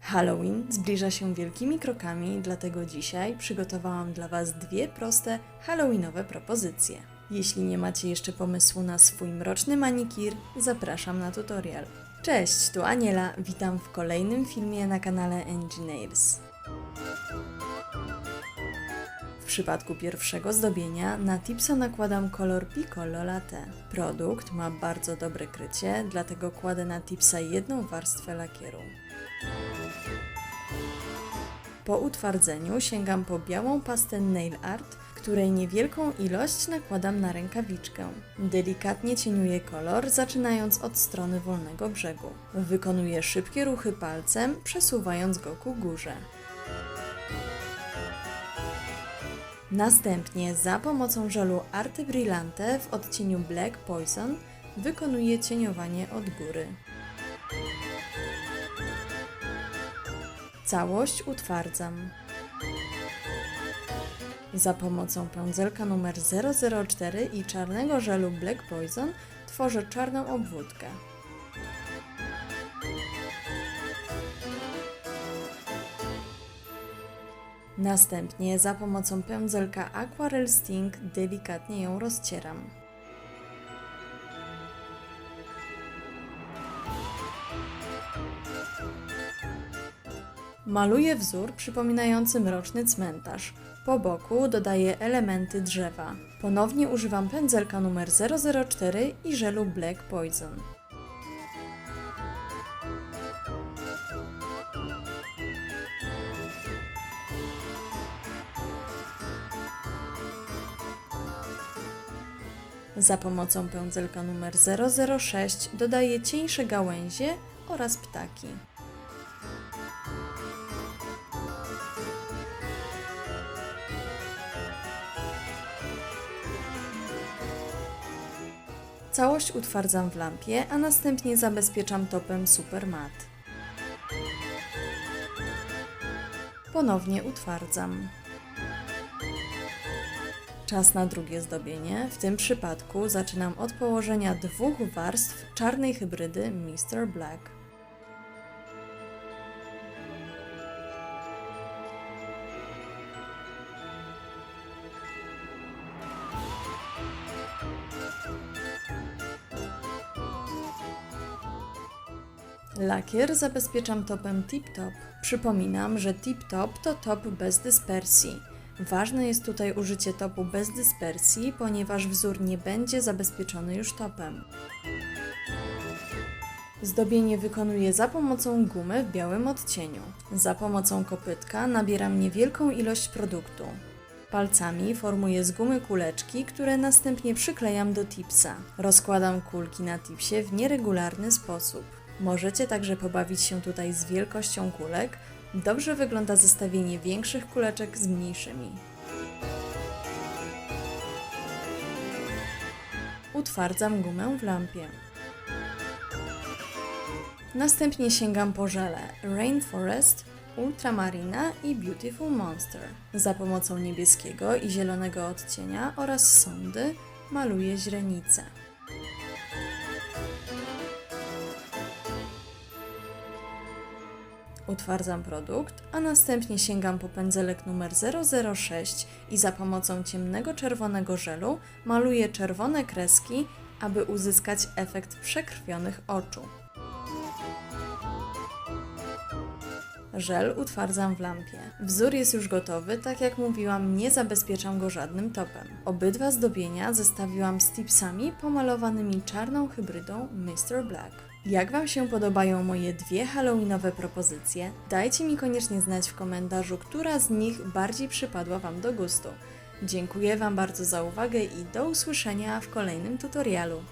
Halloween zbliża się wielkimi krokami, dlatego dzisiaj przygotowałam dla Was dwie proste halloweenowe propozycje. Jeśli nie macie jeszcze pomysłu na swój mroczny manikir, zapraszam na tutorial. Cześć, tu Aniela, witam w kolejnym filmie na kanale NG Nails. W przypadku pierwszego zdobienia na tipsa nakładam kolor Piccolo Latte. Produkt ma bardzo dobre krycie, dlatego kładę na tipsa jedną warstwę lakieru. Po utwardzeniu sięgam po białą pastę Nail Art, której niewielką ilość nakładam na rękawiczkę. Delikatnie cieniuję kolor, zaczynając od strony wolnego brzegu. Wykonuję szybkie ruchy palcem, przesuwając go ku górze. Następnie za pomocą żelu Arte Brillante w odcieniu Black Poison wykonuję cieniowanie od góry. Całość utwardzam. Za pomocą pędzelka numer 004 i czarnego żelu Black Poison tworzę czarną obwódkę. Następnie za pomocą pędzelka Aquarel Sting delikatnie ją rozcieram. Maluję wzór przypominający mroczny cmentarz. Po boku dodaję elementy drzewa. Ponownie używam pędzelka numer 004 i żelu Black Poison. Za pomocą pędzelka numer 006 dodaję cieńsze gałęzie oraz ptaki. Całość utwardzam w lampie, a następnie zabezpieczam topem Super Matte. Ponownie utwardzam. Czas na drugie zdobienie. W tym przypadku zaczynam od położenia dwóch warstw czarnej hybrydy Mr. Black. Lakier zabezpieczam topem Tip Top. Przypominam, że Tip Top to top bez dyspersji. Ważne jest tutaj użycie topu bez dyspersji, ponieważ wzór nie będzie zabezpieczony już topem. Zdobienie wykonuję za pomocą gumy w białym odcieniu. Za pomocą kopytka nabieram niewielką ilość produktu. Palcami formuję z gumy kuleczki, które następnie przyklejam do tipsa. Rozkładam kulki na tipsie w nieregularny sposób. Możecie także pobawić się tutaj z wielkością kulek. Dobrze wygląda zestawienie większych kuleczek z mniejszymi. Utwardzam gumę w lampie. Następnie sięgam po żele Rainforest, Ultramarina i Beautiful Monster. Za pomocą niebieskiego i zielonego odcienia oraz sondy maluję źrenice. Utwardzam produkt, a następnie sięgam po pędzelek numer 006 i za pomocą ciemnego czerwonego żelu maluję czerwone kreski, aby uzyskać efekt przekrwionych oczu. Żel utwardzam w lampie. Wzór jest już gotowy, tak jak mówiłam, nie zabezpieczam go żadnym topem. Obydwa zdobienia zestawiłam z tipsami pomalowanymi czarną hybrydą Mr. Black. Jak Wam się podobają moje dwie halloweenowe propozycje? Dajcie mi koniecznie znać w komentarzu, która z nich bardziej przypadła Wam do gustu. Dziękuję Wam bardzo za uwagę i do usłyszenia w kolejnym tutorialu.